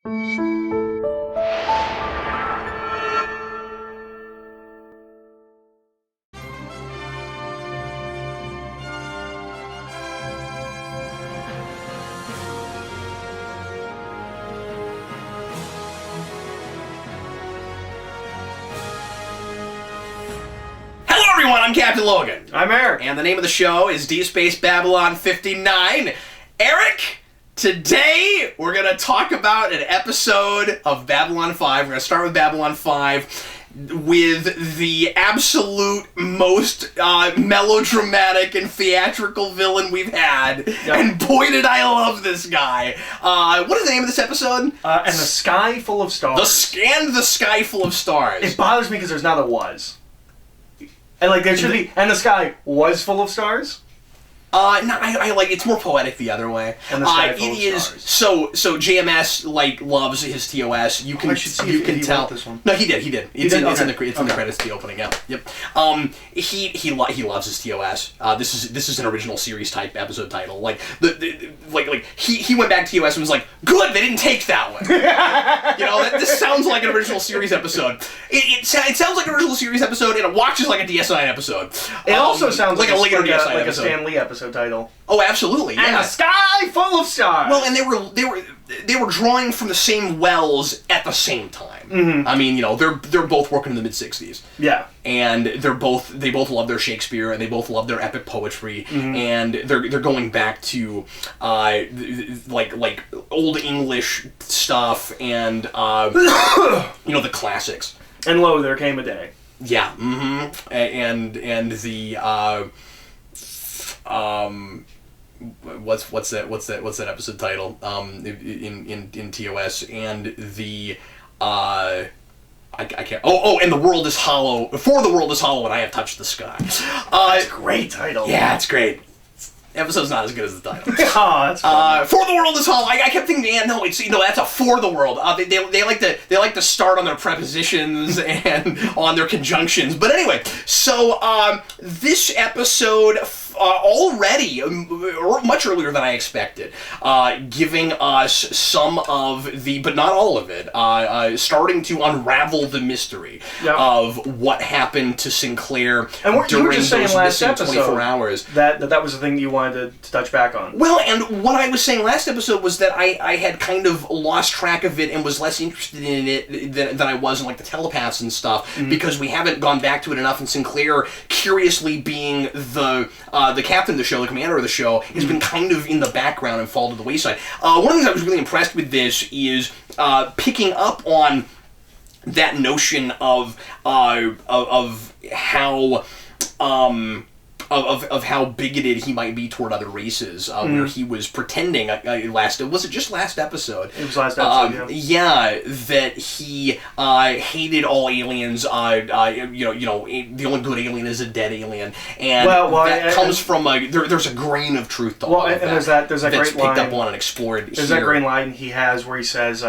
I'm Captain Logan. I'm Eric. And the name of the show is Deep Space Babylon 59. Eric, today we're going to talk about an episode of Babylon 5. We're going to start with Babylon 5 with the absolute most melodramatic and theatrical villain we've had. Yep. And boy, did I love this guy. What is the name of this episode? And the Sky Full of Stars. The Sky Full of Stars. It bothers me because there's not a was. And like there should be, and the sky was full of stars. No, I like it's more poetic the other way. And the sky full of stars. So JMS loves his TOS. You can tell this one. No, he did. It's in the credits, the opening. Yep. He loves his TOS. This is an original series type episode title. Like he went back to TOS and was like, good, they didn't take that one. This sounds like an original series episode. It sounds like an original series episode, and it watches like a DS9 episode. It also sounds like a later DS9 like episode. A Stan Lee episode title. Oh, absolutely, yeah. And the Sky Full of Stars. Well, and they were drawing from the same wells at the same time. Mm-hmm. I mean, they're both working in the mid-60s. Yeah. And they both love their Shakespeare, and they both love their epic poetry, mm-hmm. and they're going back to like old English stuff and the classics. And lo, there came a day. Yeah. Mm-hmm. And the what's that episode title in TOS, and the I can't and the world is hollow, for the world is hollow and I have touched the sky. That's a great title. Yeah, it's great. The episode's not as good as the title. Oh, that's funny. For the world is hollow. I kept thinking, that's a for the world. They like to start on their prepositions and on their conjunctions. But anyway, so this episode already, much earlier than I expected, giving us some of the, but not all of it, starting to unravel the mystery of what happened to Sinclair during those missing 24 hours. That was the thing you wanted to touch back on. Well, and what I was saying last episode was that I had kind of lost track of it and was less interested in it than I was in like the telepaths and stuff, mm-hmm. because we haven't gone back to it enough, and Sinclair, curiously being the captain of the show, the commander of the show, has been kind of in the background and fall to the wayside. One of the things I was really impressed with this is picking up on that notion of how of how bigoted he might be toward other races, where he was pretending was it just last episode? It was last episode, yeah, that he hated all aliens. The only good alien is a dead alien, and that comes from there's a grain of truth to all of that. And there's that that's great line picked up on and explored. There's that great line he has where he says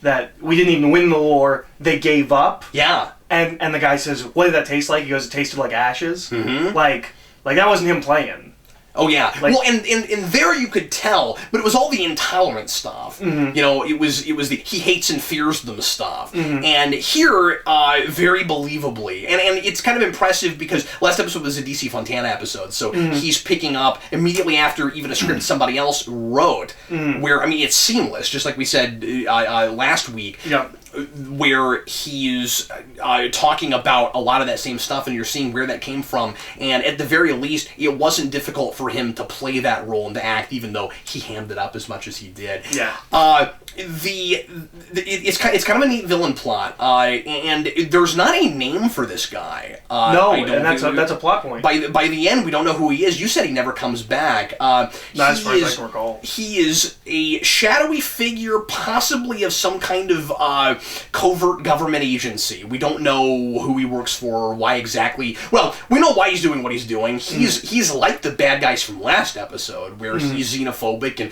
that we didn't even win the war; they gave up. Yeah. And the guy says, what did that taste like? He goes, it tasted like ashes. Mm-hmm. Like that wasn't him playing. Oh, yeah. And there you could tell, but it was all the intolerant stuff. Mm-hmm. It was the he hates and fears them stuff. Mm-hmm. And here, very believably, and it's kind of impressive because last episode was a DC Fontana episode, so mm-hmm. he's picking up immediately after even a script somebody else wrote, mm-hmm. where, it's seamless, just like we said last week. Yep. Where he's talking about a lot of that same stuff, and you're seeing where that came from, and at the very least, it wasn't difficult for him to play that role and to act, even though he hammed it up as much as he did. Yeah. It's kind of a neat villain plot, and there's not a name for this guy. No, and that's a plot point. By the end, we don't know who he is. You said he never comes back. Not as far as I can recall. He is a shadowy figure, possibly of some kind of covert government agency. We don't know who he works for or why exactly. Well, we know why he's doing what he's doing. He's like the bad guys from last episode, where he's xenophobic and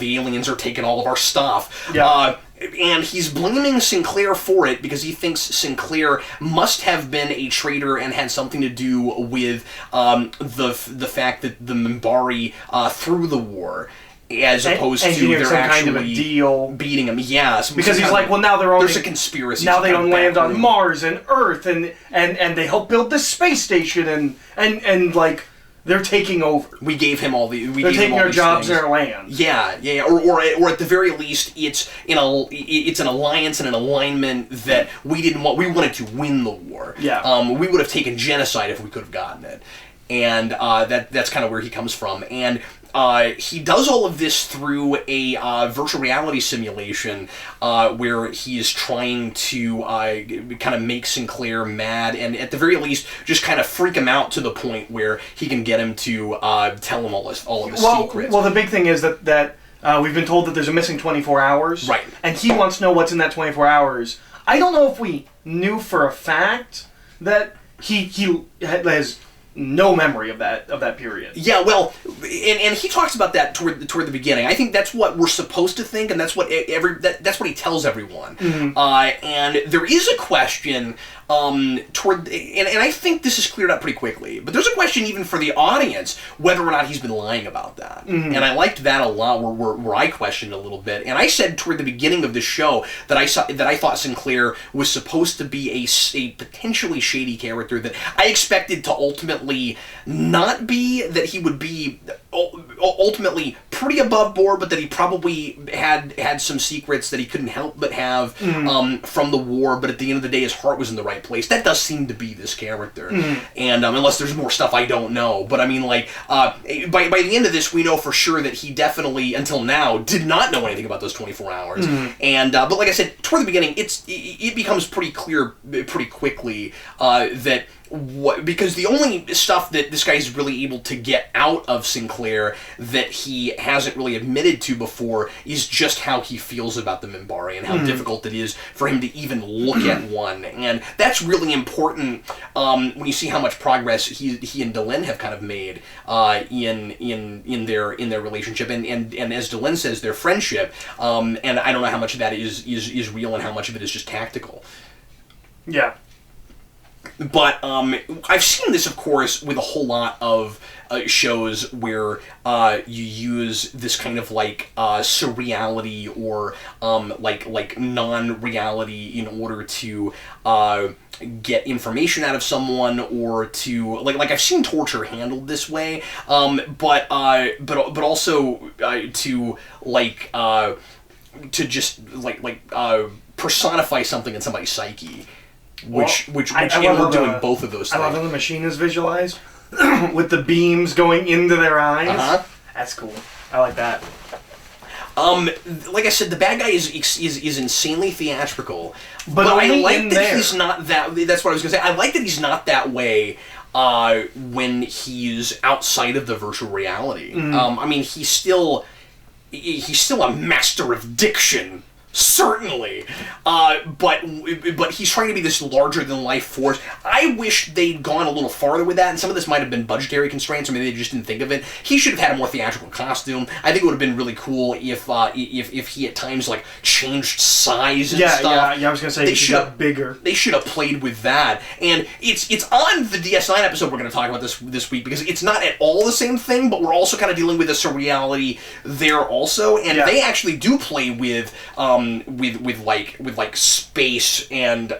the aliens are taking all of our stuff. Yeah. And he's blaming Sinclair for it because he thinks Sinclair must have been a traitor and had something to do with the fact that the Minbari threw the war. as opposed to engineered they're some actually kind of a deal. beating him. Yeah, Because he's like, well, now they're only... There's a conspiracy. Now they don't land on Mars and Earth, and they help build the space station, and like, they're taking over. We gave him all the... They're taking our jobs and our land. Yeah. Or at the very least, it's an alliance and an alignment that we didn't want. We wanted to win the war. Yeah. We would have taken genocide if we could have gotten it. And that's kind of where he comes from. And he does all of this through a virtual reality simulation where he is trying to kind of make Sinclair mad and at the very least just kind of freak him out to the point where he can get him to tell him all of his secrets. Well, the big thing is that we've been told that there's a missing 24 hours. Right. And he wants to know what's in that 24 hours. I don't know if we knew for a fact that he has no memory of that period. Yeah, well, and he talks about that toward the beginning. I think that's what we're supposed to think, and that's what that's what he tells everyone. Mm-hmm. And there is a question toward, and I think this is cleared up pretty quickly. But there's a question even for the audience whether or not he's been lying about that. Mm-hmm. And I liked that a lot, where I questioned a little bit. And I said toward the beginning of the show that I thought Sinclair was supposed to be a potentially shady character that I expected to ultimately not be, that he would be ultimately pretty above board, but that he probably had some secrets that he couldn't help but have from the war, but at the end of the day his heart was in the right place. That does seem to be this character. And unless there's more stuff I don't know, but I mean, like, by the end of this we know for sure that he definitely until now did not know anything about those 24 hours. And but like I said toward the beginning, it becomes pretty clear pretty quickly that because the only stuff that this guy is really able to get out of Sinclair that he hasn't really admitted to before is just how he feels about the Minbari and how difficult it is for him to even look at one. And that's really important when you see how much progress he and Delenn have kind of made in their relationship and as Delenn says, their friendship. And I don't know how much of that is real and how much of it is just tactical. Yeah. But I've seen this, of course, with a whole lot of shows where you use this kind of like surreality or like non-reality in order to get information out of someone or to like I've seen torture handled this way, but also to like to just like personify something in somebody's psyche. Which we're doing both of those things. I love how the machine is visualized with the beams going into their eyes. Uh-huh. That's cool. I like that. Like I said, the bad guy is insanely theatrical, but I only like in that there. he's not that. That's what I was gonna say. I like that he's not that way when he's outside of the virtual reality. I mean, he's still a master of diction. Certainly, but he's trying to be this larger-than-life force. I wish they'd gone a little farther with that, and some of this might have been budgetary constraints, or maybe they just didn't think of it. He should have had a more theatrical costume. I think it would have been really cool if he at times like changed size and stuff. Yeah. I was gonna say they should have bigger. They should have played with that, and it's on the DS9 episode we're going to talk about this week because it's not at all the same thing, but we're also kind of dealing with a surreality there also, and they actually do play with space and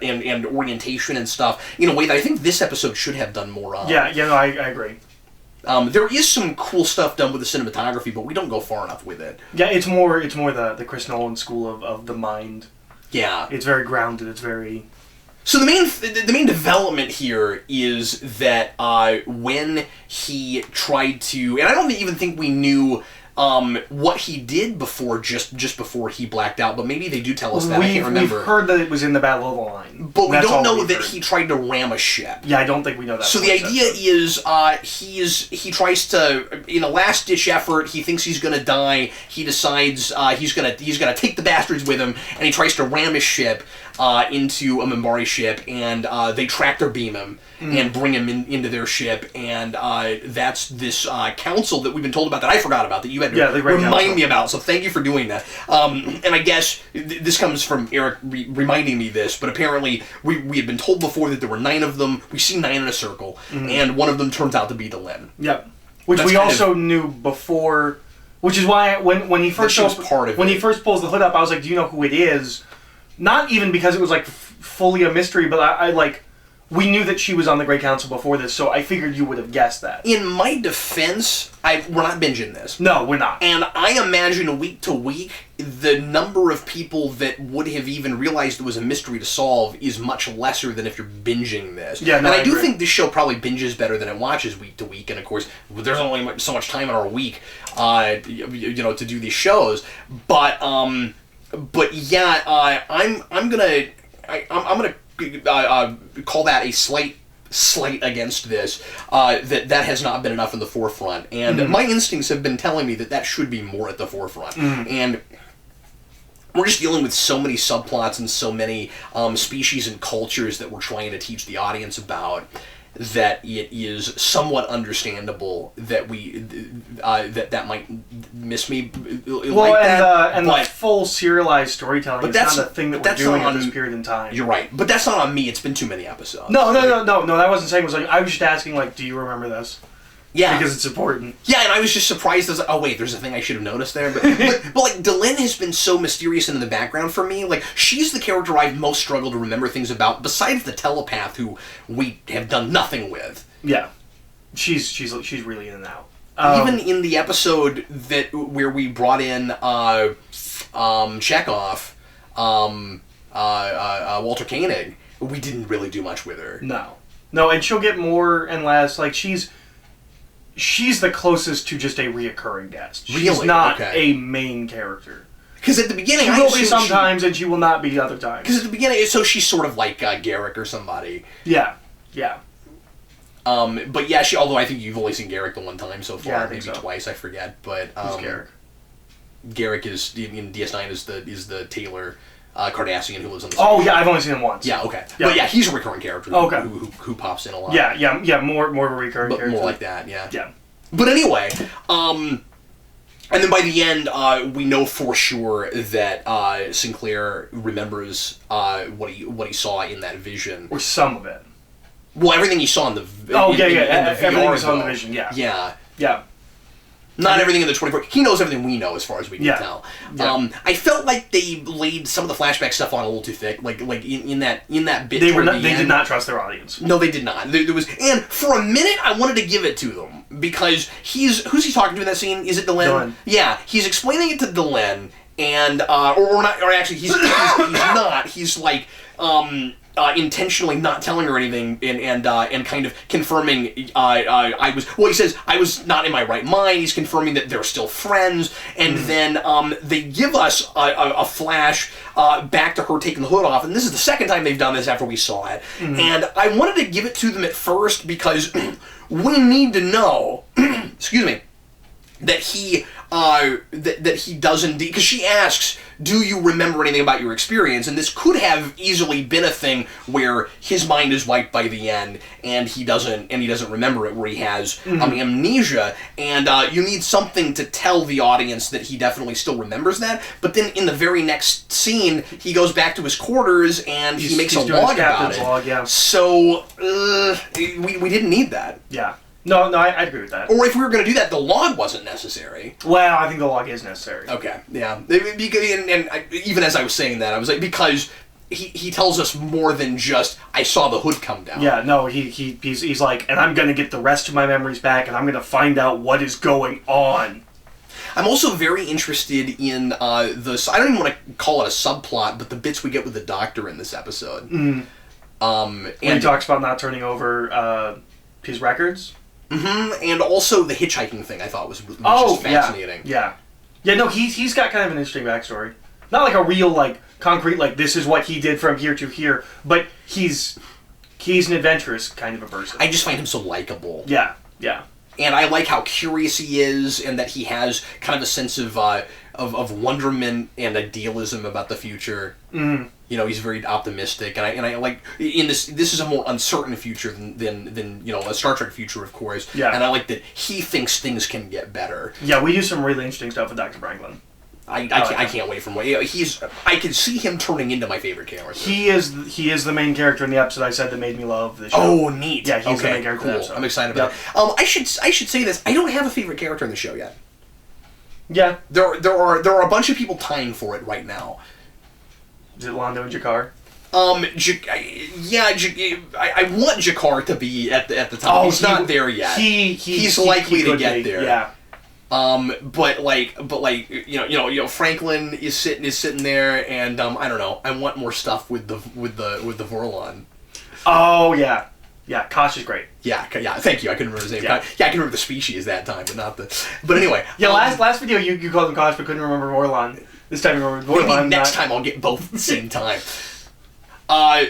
orientation and stuff in a way that I think this episode should have done more of. I agree. There is some cool stuff done with the cinematography, but we don't go far enough with it. Yeah, it's more the Chris Nolan school of the mind. Yeah. It's very grounded, it's very... So the main development here is that when he tried to... And I don't even think we knew... what he did before, just before he blacked out, but maybe they do tell us that. I can't remember. We've heard that it was in the Battle of the Line. But we don't know that he tried to ram a ship. Yeah, I don't think we know that. So the idea is, he tries to, in a last-ditch effort, he thinks he's gonna die, he decides he's gonna take the bastards with him, and he tries to ram his ship into a Minbari ship, and they tractor beam him and bring him into their ship, and that's this council that we've been told about that I forgot about, that you had to remind me about, so thank you for doing that. And I guess this comes from Eric reminding me this, but apparently we had been told before that there were 9 of them. We see 9 in a circle, and one of them turns out to be Delenn. Yep. Which we also knew before Which is why when he first she was part of when it. he first pulls the hood up, I was like, "Do you know who it is?" Not even because it was like fully a mystery, but I like we knew that she was on the Great Council before this, so I figured you would have guessed that. In my defense, we're not binging this. No, we're not. And I imagine week to week, the number of people that would have even realized it was a mystery to solve is much lesser than if you're binging this. Yeah, no, and I do agree. think this show probably binges better than it watches week to week. And of course, there's only so much time in our week, to do these shows. But yeah, I'm gonna call that a slight against this, that has not been enough in the forefront, and my instincts have been telling me that should be more at the forefront, and we're just dealing with so many subplots and so many species and cultures that we're trying to teach the audience about, that it is somewhat understandable that that might miss me. The full serialized storytelling is not a thing that we're doing at this period in time. You're right, but that's not on me. It's been too many episodes. No. That wasn't saying. It was like I was just asking, like, do you remember this? Yeah, because it's important. Yeah, and I was just surprised. I was like, oh wait, there's a thing I should have noticed there. But like, Delenn has been so mysterious and in the background for me. Like, she's the character I've most struggled to remember things about, besides the telepath who we have done nothing with. Yeah, she's really in and out. Even in the episode where we brought in Chekhov, Walter Koenig, we didn't really do much with her. No, and she'll get more and less. Like, she's the closest to just a reoccurring guest. She's not a main character. Because at the beginning, she will be sometimes, and she will not be other times. Because at the beginning, so she's sort of like Garrick or somebody. Yeah. But yeah, although I think you've only seen Garrick the one time so far, yeah, maybe twice, I forget. But who's Garrick? Garrick is in DS9 is the Taylor Cardassian who lives on the. Oh yeah, I've only seen him once. Yeah, okay. Yeah. But yeah, he's a recurring character. Okay. Who pops in a lot. Yeah. More of a recurring character. More like that. Yeah. Yeah. But anyway, and then by the end, we know for sure that Sinclair remembers what he saw in that vision, or some of it. Well, everything he saw in the everything he saw in the vision. Yeah. Not everything in the 24. He knows everything we know, as far as we can tell. Yeah. I felt like they laid some of the flashback stuff on a little too thick. Like in that bit. They did not trust their audience. No, they did not. There was, and for a minute, I wanted to give it to them because who's he talking to in that scene? Is it Delenn? Yeah, he's explaining it to Delenn, and actually he's not. He's like. Intentionally not telling her anything and kind of confirming he says I was not in my right mind. He's confirming that they're still friends, and then they give us a flash back to her taking the hood off, and this is the second time they've done this after we saw it. And I wanted to give it to them at first because we need to know excuse me, that he does indeed, because she asks, do you remember anything about your experience? And this could have easily been a thing where his mind is wiped by the end and he doesn't remember it, where he has amnesia, and you need something to tell the audience that he definitely still remembers that. But then in the very next scene, he goes back to his quarters and he makes a log about it. Log, yeah. So we didn't need that. Yeah. No, I agree with that. Or if we were going to do that, the log wasn't necessary. Well, I think the log is necessary. Okay, yeah. And even as I was saying that, I was like, because he tells us more than just, I saw the hood come down. Yeah, no, he's like, and I'm going to get the rest of my memories back, and I'm going to find out what is going on. I'm also very interested in I don't even want to call it a subplot, but the bits we get with the Doctor in this episode. When he talks about not turning over his records. And also the hitchhiking thing I thought was just fascinating. Yeah. No, he's got kind of an interesting backstory. Not like a real, like, concrete, like, this is what he did from here to here, but he's an adventurous kind of a person. I just find him so likable. Yeah. And I like how curious he is, and that he has kind of a sense of wonderment and idealism about the future. You know, he's very optimistic, and I like in this is a more uncertain future than a Star Trek future, of course. Yeah. And I like that he thinks things can get better. Yeah, we do some really interesting stuff with Dr. Franklin. I can't wait for more. I can see him turning into my favorite character. He is the main character in the episode I said that made me love the show. Oh, neat. Yeah, he's the main character. Cool. I'm excited about it. I should say this. I don't have a favorite character in the show yet. Yeah. There are a bunch of people tying for it right now. Is it Londo and Jakar? I want Jakar to be at the top. Oh, he's not there yet. He's likely to get there. Yeah. But Franklin is sitting there, and I don't know. I want more stuff with the Vorlon. Oh yeah. Yeah, Kosh is great. Yeah. Thank you. I couldn't remember his name. Yeah, I can remember the species that time, but not the. But anyway. Yeah, last video you called him Kosh, but couldn't remember Vorlon. This time you remember Vorlon. Maybe next time I'll get both at the same time.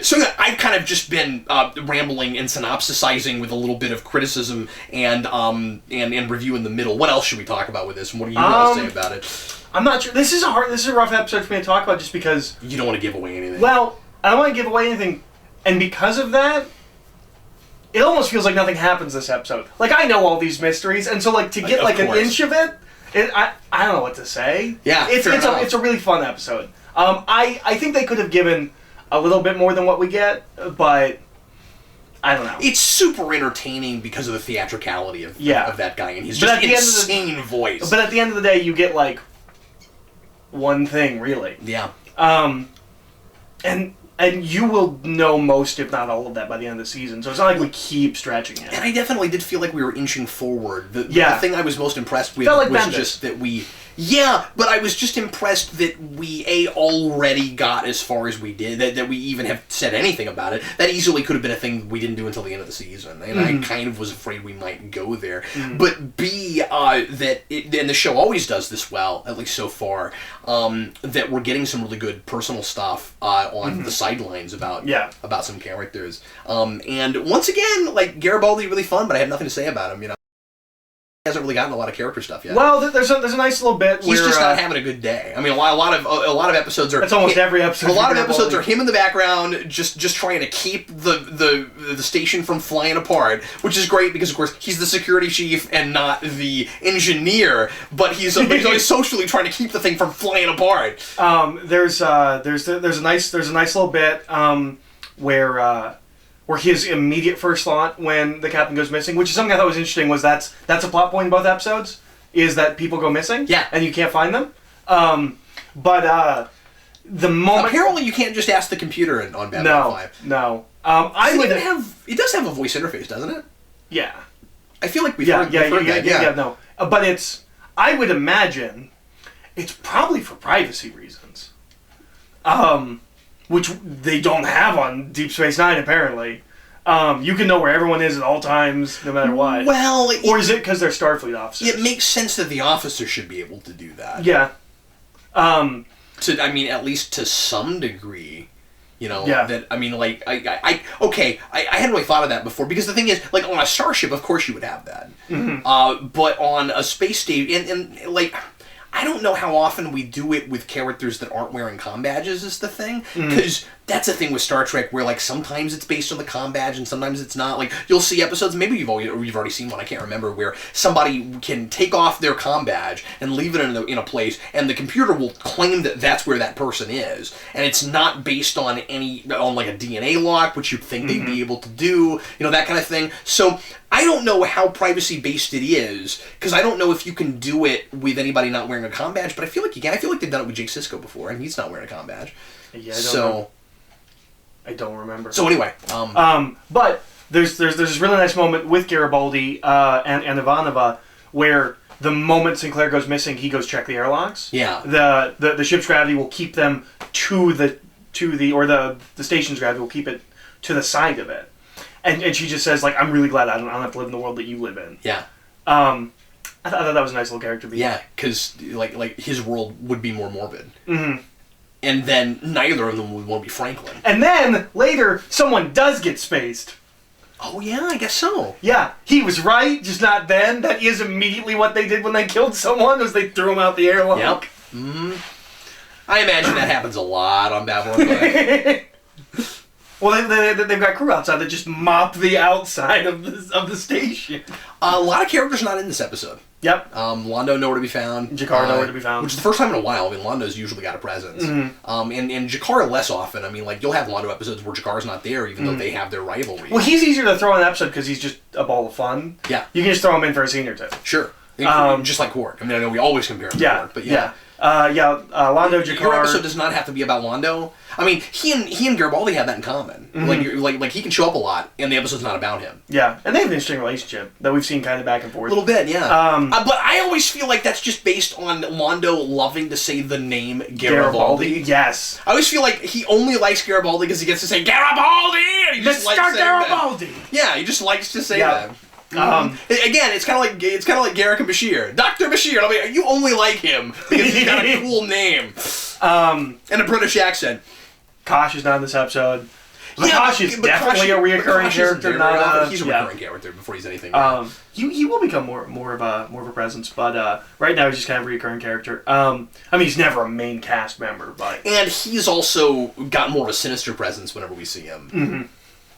So I've kind of just been rambling and synopsisizing with a little bit of criticism and review in the middle. What else should we talk about with this? And what do you want to say about it? I'm not sure. This is a rough episode for me to talk about, just because you don't want to give away anything. Well, I don't want to give away anything, and because of that, it almost feels like nothing happens this episode. Like, I know all these mysteries, and so like to get like an inch of it, I don't know what to say. Yeah, it's a really fun episode. I think they could have given a little bit more than what we get, but I don't know. It's super entertaining because of the theatricality of that guy, and he's just insane voice. But at the end of the day, you get like one thing, really. Yeah. And you will know most, if not all of that, by the end of the season. So it's not like we keep stretching it. And I definitely did feel like we were inching forward. The thing I was most impressed with was just that we... Yeah, but I was just impressed that we already got as far as we did, that we even have said anything about it. That easily could have been a thing we didn't do until the end of the season, and I kind of was afraid we might go there. But B, and the show always does this well, at least so far, that we're getting some really good personal stuff on the sidelines about some characters. And once again, like, Garibaldi, really fun, but I have nothing to say about him, He hasn't really gotten a lot of character stuff yet. Well, there's a nice little bit where... He's just not having a good day. I mean, a lot of episodes are... That's almost every episode. A lot of episodes are him in the background, just trying to keep the station from flying apart, which is great because, of course, he's the security chief and not the engineer, but he's always socially trying to keep the thing from flying apart. There's a nice little bit where his immediate first thought when the captain goes missing, which is something I thought was interesting, was that's a plot point in both episodes, is that people go missing, and you can't find them. But the moment... Apparently you can't just ask the computer on Babylon 5. No. It does have a voice interface, doesn't it? Yeah. I feel like we've heard that. No. But I would imagine it's probably for privacy reasons. Which they don't have on Deep Space Nine, apparently. You can know where everyone is at all times, no matter what. Well... Or is it because they're Starfleet officers? It makes sense that the officers should be able to do that. Yeah. At least to some degree. That, I mean, like, I hadn't really thought of that before, because the thing is, like, on a starship, of course you would have that. But on a space station, and like... I don't know how often we do it with characters that aren't wearing comm badges is the thing. Because that's a thing with Star Trek where, like, sometimes it's based on the comm badge and sometimes it's not. Like, you'll see episodes, maybe you've already seen one, I can't remember, where somebody can take off their comm badge and leave it in a place, and the computer will claim that that's where that person is. And it's not based on like a DNA lock, which you'd think they'd be able to do, that kind of thing. So... I don't know how privacy-based it is, because I don't know if you can do it with anybody not wearing a comm badge, but I feel like you can. I feel like they've done it with Jake Sisko before, and he's not wearing a comm badge. Yeah, I don't remember. So anyway. But there's this really nice moment with Garibaldi and Ivanova where the moment Sinclair goes missing, he goes check the airlocks. Yeah. The ship's gravity will keep them or the station's gravity will keep it to the side of it. And she just says, like, I'm really glad I don't have to live in the world that you live in. Yeah. I thought that was a nice little character beat. Yeah, because, like his world would be more morbid. And then neither of them would want to be Franklin. And then, later, someone does get spaced. Oh, yeah, I guess so. Yeah, he was right, just not then. That is immediately what they did when they killed someone, was they threw him out the airlock. Yep. I imagine that happens a lot on Babylon 5. Well, they've got crew outside that just mop the outside of the station. A lot of characters not in this episode. Yep. Londo nowhere to be found. Jakar nowhere to be found. Which is the first time in a while. I mean, Londo's usually got a presence. And Jakar less often. I mean, like, you'll have Londo episodes where Jakar's not there, even though they have their rivalry. Well, he's easier to throw in an episode because he's just a ball of fun. Yeah. You can just throw him in for a scene or two. Sure. Just like Quark. I mean, I know we always compare him to Quark, but yeah. Londo Jakar. Your episode does not have to be about Londo. I mean, he and Garibaldi have that in common. Like he can show up a lot, and the episode's not about him. Yeah, and they have an interesting relationship that we've seen kind of back and forth. A little bit, yeah. But I always feel like that's just based on Londo loving to say the name Garibaldi. Yes. I always feel like he only likes Garibaldi because he gets to say Garibaldi! And he just Mr. Garibaldi! That. Yeah, he just likes to say that. Again, it's kind of like Garrick and Bashir, Dr. Bashir. I mean, you only like him because he's got a cool name and a British accent. Kosh is not in this episode. Kosh is definitely a reoccurring character. He's a recurring character before he's anything. He will become more of a presence, but right now he's just kind of a reoccurring character. I mean, he's never a main cast member, but he's also got more of a sinister presence whenever we see him. Mm-hmm.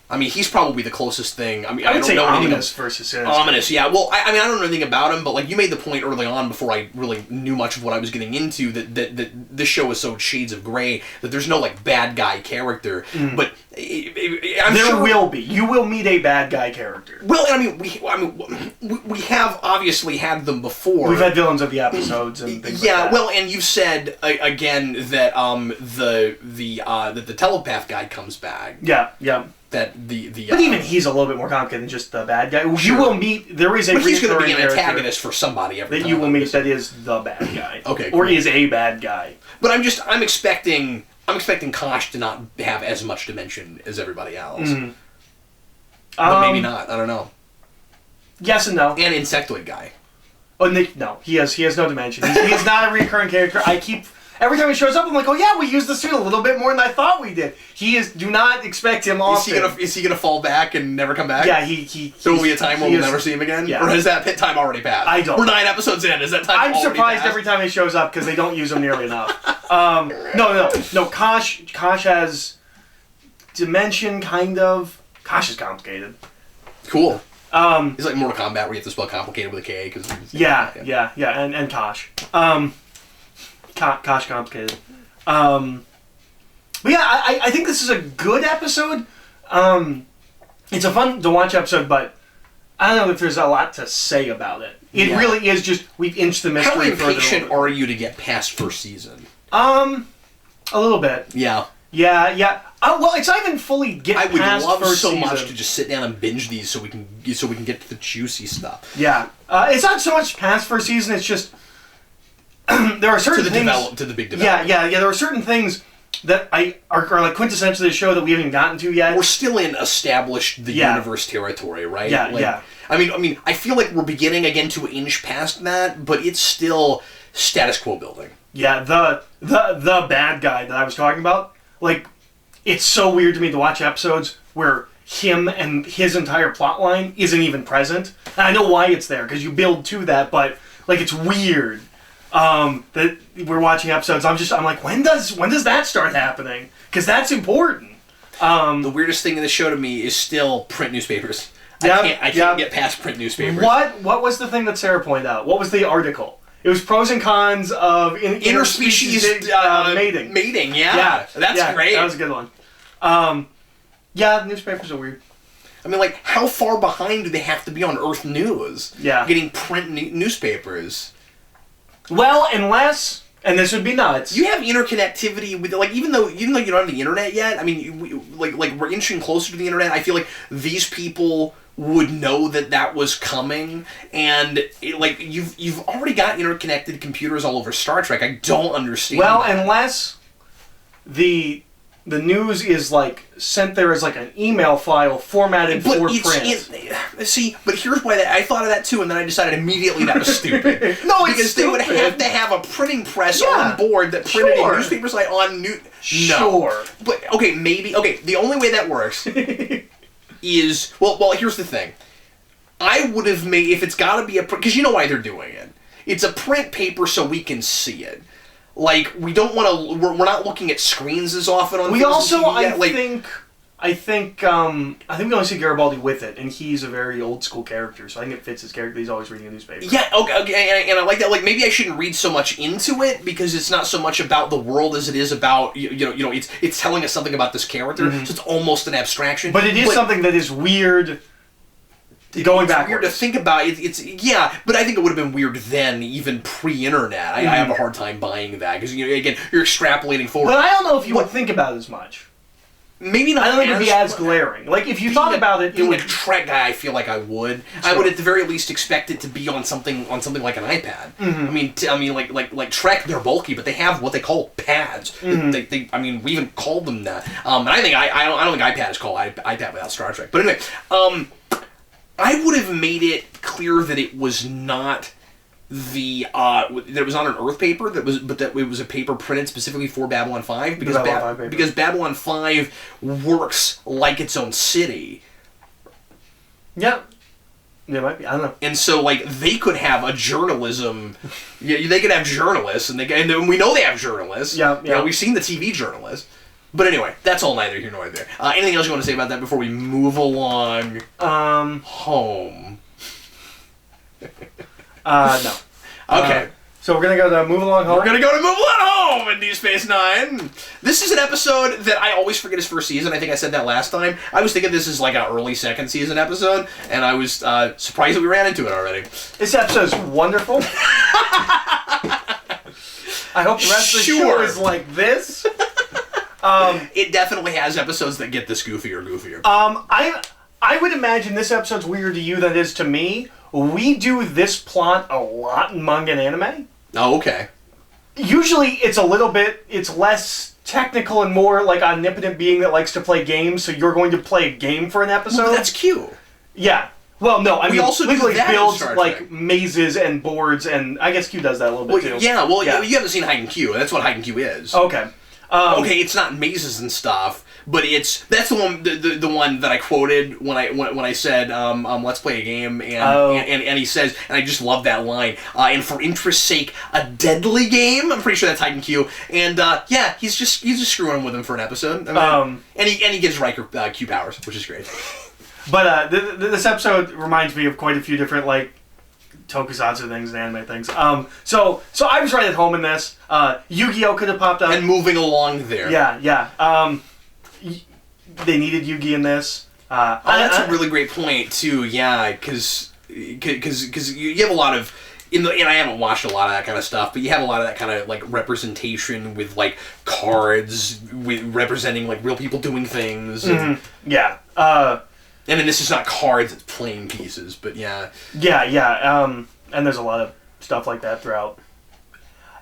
I mean, he's probably the closest thing. I mean, I would don't say know ominous versus sinister. Ominous, yeah. Well, I mean, I don't know anything about him, but like you made the point early on before I really knew much of what I was getting into that this show is so shades of gray that there's no like bad guy character. But I'm there sure will be. You will meet a bad guy character. Well, I mean, we have obviously had them before. We've had villains of the episodes and things like that. Well, and you said again that the telepath guy comes back. Yeah. But even he's a little bit more complicated than just the bad guy. Sure. You will meet. There is a. But he's going to be an antagonist for somebody every time. That you will meet that is the bad guy. Okay. Or is a bad guy. But I'm expecting Kosh to not have as much dimension as everybody else. Mm-hmm. But maybe not. I don't know. Yes and no. And Insectoid guy. Oh no, he has no dimension. He's not a recurring character. Every time he shows up, I'm like, oh yeah, we used this suit a little bit more than I thought we did. Do not expect him often. Is he gonna fall back and never come back? Yeah, there will be a time where we'll never see him again? Yeah. Or has that time already passed? I don't. We're 9 episodes in. Is that time already passed? I'm surprised every time he shows up because they don't use him nearly enough. No. Kosh has dimension, kind of. Kosh is complicated. Cool. He's like Mortal Kombat where you have to spell complicated with a K. And Kosh. Kosh complicated. But yeah, I think this is a good episode. It's a fun to watch episode, but I don't know if there's a lot to say about it. It really is just we've inched the mystery further. How impatient are you to get past first season? A little bit. Yeah. Yeah. Well, it's not even fully get past first season. I would love so much to just sit down and binge these so we can get to the juicy stuff. Yeah. It's not so much past first season. It's just there are certain things to the big development. Yeah. There are certain things that are like quintessentially the show that we haven't even gotten to yet. We're still in established the universe territory, right? Yeah. I mean, I feel like we're beginning again to inch past that, but it's still status quo building. Yeah, the bad guy that I was talking about, like, it's so weird to me to watch episodes where him and his entire plot line isn't even present. And I know why it's there, because you build to that, but, like, it's weird that we're watching episodes. I'm like, when does that start happening? Because that's important. The weirdest thing in the show to me is still print newspapers. I can't get past print newspapers. What was the thing that Sarah pointed out? What was the article? It was pros and cons of interspecies mating. Mating, yeah. That's great. That was a good one. Yeah, newspapers are weird. I mean, like, how far behind do they have to be on Earth News? Yeah. Getting print newspapers. Well, unless, and this would be nuts. You have interconnectivity with, like, even though you don't have the internet yet. I mean, we're inching closer to the internet. I feel like these people would know that was coming, and you've already got interconnected computers all over Star Trek. I don't understand. Well, unless the news is like sent there as like an email file formatted for print. But here's why I thought of that too, and then I decided immediately that was stupid. No, because they would have to have a printing press on board that printed a newspaper site on new. Sure. But maybe the only way that works is well. Here's the thing. I would have made if it's got to be because you know why they're doing it. It's a print paper so we can see it. Like, we don't want to. We're not looking at screens as often on. We also, I think we only see Garibaldi with it, and he's a very old school character, so I think it fits his character. He's always reading a newspaper. Yeah, okay, and I like that. Like, maybe I shouldn't read so much into it because it's not so much about the world as it is about it's telling us something about this character. Mm-hmm. So it's almost an abstraction. But it is something that is weird Going it's backwards. weird to think about. Yeah, but I think it would have been weird then, even pre-internet. I have a hard time buying that because again, you're extrapolating forward. But I don't know if you would think about it as much. Maybe not. I don't think it would be as glaring. Like if you thought about it, being a Trek guy, I feel like I would. Sure. I would at the very least expect it to be on something like an iPad. Mm-hmm. I mean, like Trek, they're bulky, but they have what they call pads. Mm-hmm. I mean, we even called them that. And I think I don't think iPad is called iPad without Star Trek. But anyway, I would have made it clear that it was not that it was on an Earth paper that it was a paper printed specifically for Babylon 5 because Babylon 5 works like its own city. Yeah. It might be. I don't know. And so, like, they could have a journalism. They could have journalists, and we know they have journalists. Yeah. You know, we've seen the TV journalists. But anyway, that's all neither here nor there. Anything else you want to say about that before we move along? Home. No. Okay. So we're going to move along home? We're going to go to Move Along Home in Deep Space Nine. This is an episode that I always forget his first season. I think I said that last time. I was thinking this is like an early second season episode, and I was surprised that we ran into it already. This episode is wonderful. I hope the rest of the show is like this. It definitely has episodes that get this goofier. I would imagine this episode's weirder to you than it is to me. We do this plot a lot in manga and anime. Oh, okay. Usually it's less technical and more like an omnipotent being that likes to play games, so you're going to play a game for an episode. Well, that's Q. Yeah. Well, no, I mean, also literally builds like mazes and boards, and I guess Q does that a little bit too. Yeah, you haven't seen Hide and Q. That's what Hide and Q is. Okay. Okay, it's not mazes and stuff, but that's the one the one that I quoted when I said let's play a game and he says, and I just love that line, and for interest's sake, a deadly game. I'm pretty sure that's Hide and Q, and yeah, he's just screwing with him for an episode. I mean, and he gives Riker Q powers, which is great. But this episode reminds me of quite a few different like tokusatsu things and anime things. So I was right at home in this. Yu-Gi-Oh could have popped up. And moving along there. Yeah. They needed Yu-Gi in this. That's a really great point too. Yeah, because you have a lot of and I haven't watched a lot of that kind of stuff, but you have a lot of that kind of like representation with like cards representing like real people doing things. And, yeah. And then this is not cards; it's playing pieces. But yeah. Yeah. And there's a lot of stuff like that throughout.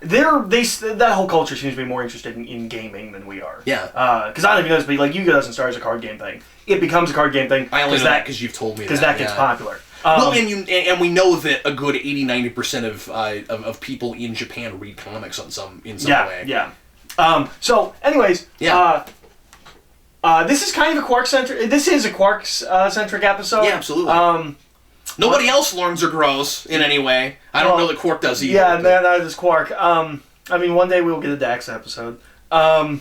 That whole culture seems to be more interested in gaming than we are. Yeah. Because I don't even know this, but like Yu-Gi-Oh doesn't start as a card game thing. It becomes a card game thing. I only know that because you've told me that. Because that gets popular. Well, and we know that a good 80-90% of people in Japan read comics in some way. Yeah. So, anyways. Yeah. This is kind of a Quark-centric... This is a Quark-centric episode. Yeah, absolutely. Nobody else learns or grows in any way. I don't know that Quark does either. Yeah, neither does Quark. I mean, one day we will get a Dax episode. But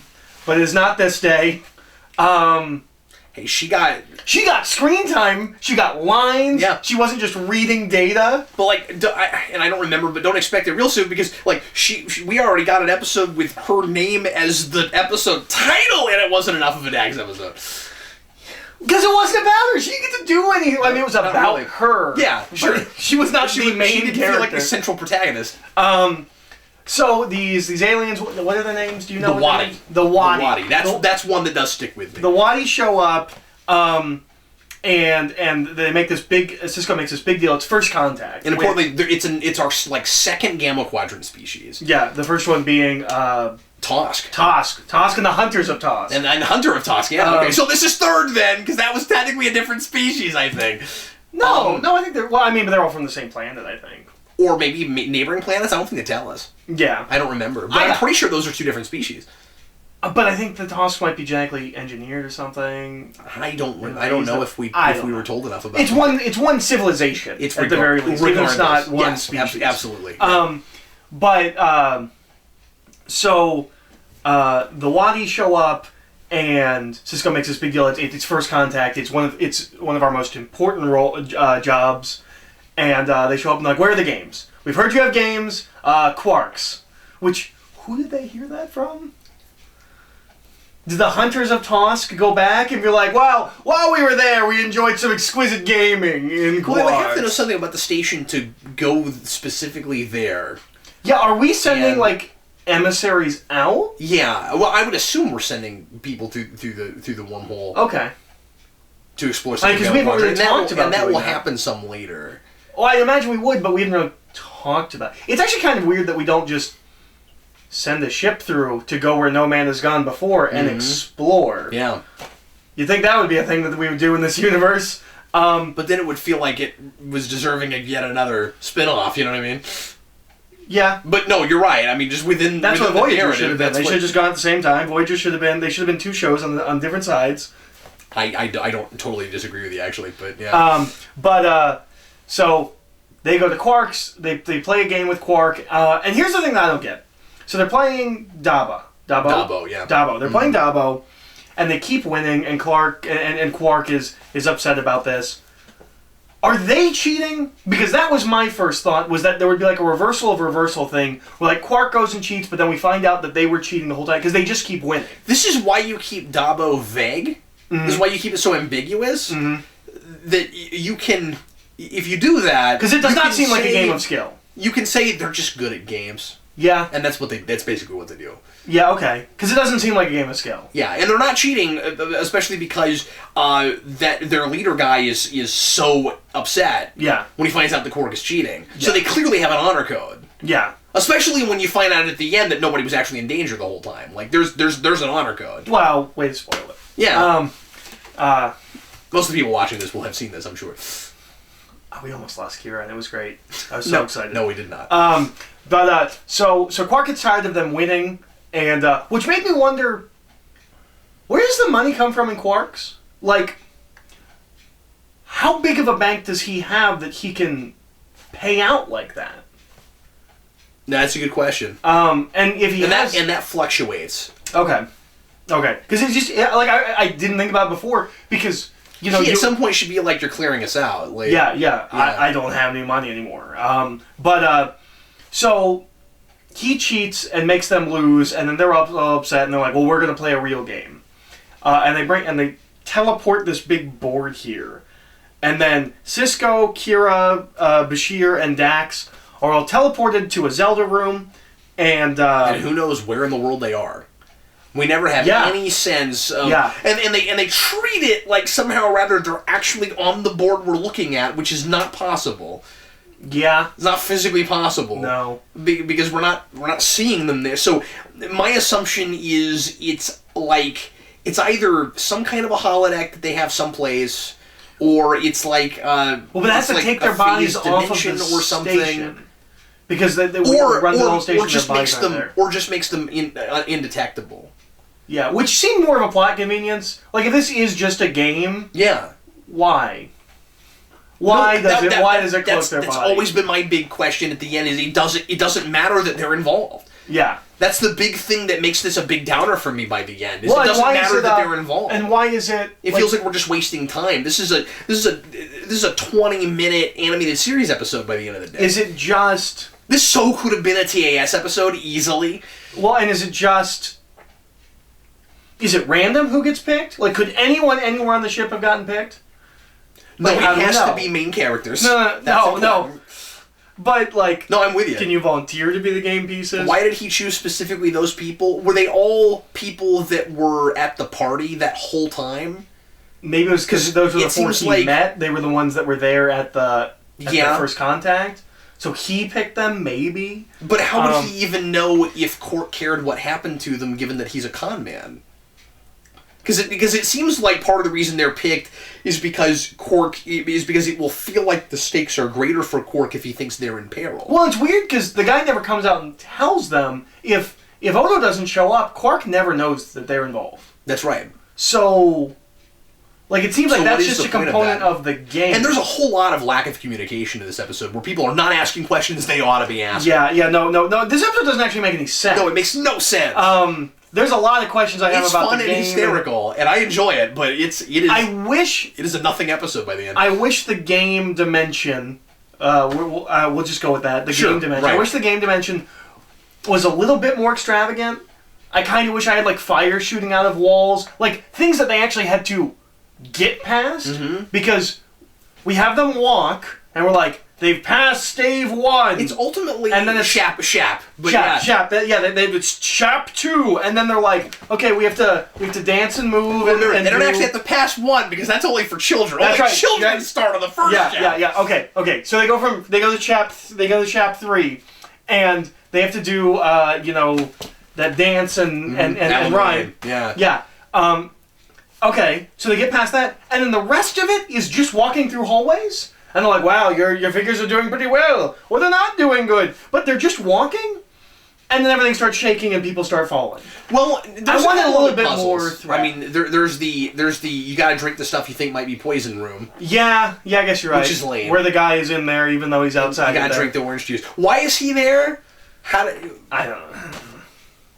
it is not this day. Hey, she got screen time. She got lines. Yeah. She wasn't just reading data. But like, I don't remember, but don't expect it real soon because like we already got an episode with her name as the episode title, and it wasn't enough of a Dax episode. Because it wasn't about her. She didn't get to do anything. I mean, it was about her. Yeah, sure. She was not the main She didn't character. feel like the central protagonist. So these aliens, what are their names? Do you know? The Wadi. The Wadi. That's one that does stick with me. The Wadi show up, and they make this big. Cisco makes this big deal. It's first contact. And importantly, it's our like second Gamma Quadrant species. Yeah, the first one being Tosk. Tosk and the Hunters of Tosk. And Hunter of Tosk, yeah. Okay, so this is third then, because that was technically a different species, I think. No, I think they're... Well, I mean, but they're all from the same planet, I think. Or maybe neighboring planets? I don't think they tell us. Yeah. I don't remember. But I'm pretty sure those are two different species. But I think the Tosk might be genetically engineered or something. I don't know if we were told enough about it. It's one civilization, at the very least. It's not one species. Absolutely. So, the Wadi show up, and Cisco makes this big deal. It's first contact. It's one of our most important jobs, and they show up and they're like, "Where are the games? We've heard you have games. Quarks." Which, who did they hear that from? Did the Hunters of Tosk go back and be like, wow, while we were there, we enjoyed some exquisite gaming in Quark? Well, they would have to know something about the station to go specifically there. Yeah, are we sending, like, emissaries out? Yeah, well, I would assume we're sending people through the wormhole. Okay. To explore something. Because we haven't really talked about and that will happen some later. Well, I imagine we would, but we haven't really talked about it. It's actually kind of weird that we don't just send a ship through to go where no man has gone before and explore. Yeah. You'd think that would be a thing that we would do in this universe. But then it would feel like it was deserving of yet another spin-off, you know what I mean? Yeah. But no, you're right. I mean, just within That's within what the Voyager should have been. They should have just gone at the same time. They should have been 2 shows on different sides. I don't totally disagree with you, actually, but yeah. So they go to Quark's, they play a game with Quark, and here's the thing that I don't get. So they're playing Dabo. Yeah. Dabo. They're playing Dabo, and they keep winning, and Quark is upset about this. Are they cheating? Because that was my first thought, was that there would be like a reversal of reversal thing, where like Quark goes and cheats, but then we find out that they were cheating the whole time, because they just keep winning. This is why you keep Dabo vague. Mm-hmm. This is why you keep it so ambiguous. Mm-hmm. That you can, if you do that... Because it does not seem like a game of skill. You can say they're just good at games. Yeah. And that's basically what they do. Yeah, okay. Because it doesn't seem like a game of skill. Yeah, and they're not cheating, especially because that their leader guy is so upset when he finds out the Quark is cheating. Yeah. So they clearly have an honor code. Yeah. Especially when you find out at the end that nobody was actually in danger the whole time. Like, there's an honor code. Well, way to spoil it. Yeah. Most of the people watching this will have seen this, I'm sure. We almost lost Kira, and it was great. I was so excited. No, we did not. So Quark gets tired of them winning, and which made me wonder, where does the money come from in Quark's? Like, how big of a bank does he have that he can pay out like that? That's a good question. And if he has... that fluctuates. Okay. Because it's just, like, I didn't think about it before, because... You know, at some point should be like, you're clearing us out. Like, yeah. I don't have any money anymore. So he cheats and makes them lose, and then they're all upset, and they're like, "Well, we're going to play a real game." And they teleport this big board here, and then Sisko, Kira, Bashir, and Dax are all teleported to a Zelda room, and who knows where in the world they are. We never have any sense of... Yeah. And they treat it like somehow or rather they're actually on the board we're looking at, which is not possible. Yeah. It's not physically possible. No. Because we're not seeing them there. So my assumption is it's either some kind of a holodeck that they have someplace, or it's like... well, but they have to take their bodies off of the or something. Station. Because they run the whole station, or just makes them indetectable. Yeah, which seemed more of a plot convenience. Like, if this is just a game, why? Why does it cloak their body? That's always been my big question at the end. Is it doesn't matter that they're involved. Yeah, that's the big thing that makes this a big downer for me by the end. It doesn't matter that they're involved. And why is it? It feels like we're just wasting time. This is a 20-minute animated series episode by the end of the day. Is it just? This so could have been a TAS episode easily. Well, and is it just? Is it random who gets picked? Like, could anyone anywhere on the ship have gotten picked? No, it has to be main characters. No. But, like... No, I'm with you. Can you volunteer to be the game pieces? Why did he choose specifically those people? Were they all people that were at the party that whole time? Maybe it was because those were the four he met. They were the ones that were there at the first contact. So he picked them, maybe? But how would he even know if Quark cared what happened to them, given that he's a con man? Because it seems like part of the reason they're picked is because it will feel like the stakes are greater for Quark if he thinks they're in peril. Well, it's weird because the guy never comes out and tells them. If Odo doesn't show up, Quark never knows that they're involved. That's right. So, like, it seems like that's just a component of the game. And there's a whole lot of lack of communication in this episode where people are not asking questions they ought to be asking. No. This episode doesn't actually make any sense. No, it makes no sense. There's a lot of questions I have about the game. It's fun and hysterical, and I enjoy it, but it is. It is a nothing episode by the end. I wish the game dimension. We'll just go with that. Game dimension. Right. I wish the game dimension was a little bit more extravagant. I kind of wish I had, like, fire shooting out of walls. Like, things that they actually had to get past. Because we have them walk, and we're like, they've passed stave 1. It's ultimately and then it's Shap. But Shap. It's Shap 2, and then they're like, okay, we have to dance and move. Well, and they don't actually have to pass 1 because that's only for children. That's only right. Children start on the first. Yeah. Okay. So they go to Shap 3, and they have to do that dance and rhyme. Yeah. Okay, so they get past that, and then the rest of it is just walking through hallways. And they're like, wow, your figures are doing pretty well. Or they're not doing good. But they're just walking, and then everything starts shaking and people start falling. Well, I wanted a little bit more threat. I mean, there's the you gotta drink the stuff you think might be poison room. Yeah, I guess you're right. Which is lame. Where the guy is in there even though he's outside. You gotta drink the orange juice. Why is he there? I don't know.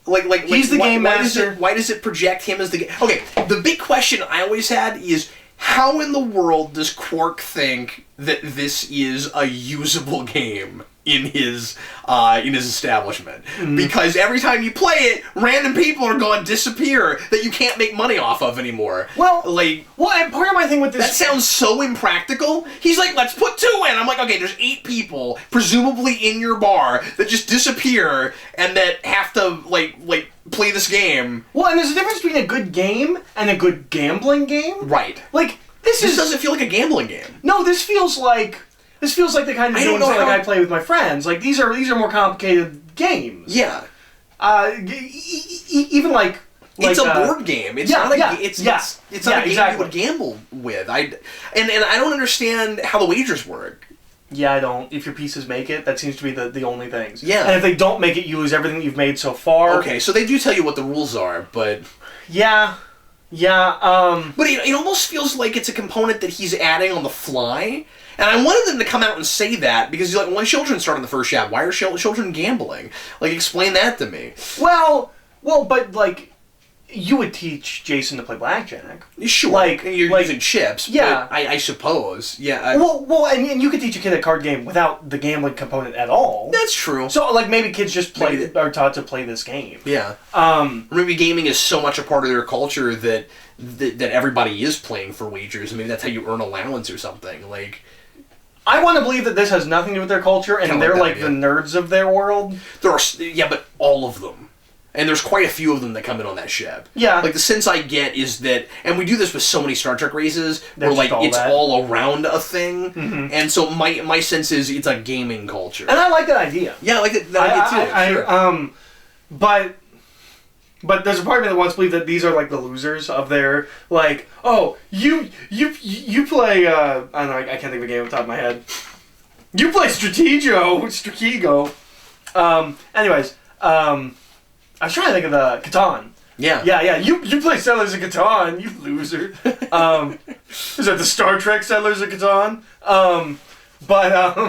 Like he's the game master. Why does it project him as the game? Okay, the big question I always had is, how in the world does Quark think that this is a usable game in his establishment? Because every time you play it, random people are going to disappear that you can't make money off of anymore. Well, and part of my thing with this... That sounds so impractical. He's like, let's put 2 in. I'm like, okay, there's 8 people, presumably in your bar, that just disappear and that have to, like play this game. Well, and there's a difference between a good game and a good gambling game. Right. Like, this doesn't feel like a gambling game. No, this feels like the kind of games I play with my friends. Like, these are more complicated games. Yeah. Even like it's a board game. It's not a game you would gamble with. And I don't understand how the wagers work. Yeah, I don't. If your pieces make it, that seems to be the only things. Yeah. And if they don't make it, you lose everything you've made so far. Okay, so they do tell you what the rules are, but... Yeah. But it almost feels like it's a component that he's adding on the fly. And I wanted them to come out and say that, because he's like, when children start on the first Shap, why are children gambling? Like, explain that to me. Well, but, like... You would teach Jason to play blackjack. Sure. Like, you're using chips. Yeah. But I suppose. Yeah. Well, and you could teach a kid a card game without the gambling component at all. That's true. So, like, maybe kids just are taught to play this game. Yeah. Maybe gaming is so much a part of their culture that everybody is playing for wagers. I mean, that's how you earn allowance or something. Like... I want to believe that this has nothing to do with their culture, and they're like the nerds of their world. But all of them. And there's quite a few of them that come in on that ship. Yeah. Like, the sense I get is that, and we do this with so many Star Trek races, where, like, it's all around a thing. Mm-hmm. And so my sense is it's a gaming culture. And I like that idea. Yeah, I like that idea, too. Sure. But there's a part of me that wants to believe that these are, like, the losers of their, like, oh, you play, I don't know, I can't think of a game off the top of my head. You play Stratego. Anyways, I was trying to think of the Catan. Yeah. You play Settlers of Catan, you loser. Is that the Star Trek Settlers of Catan?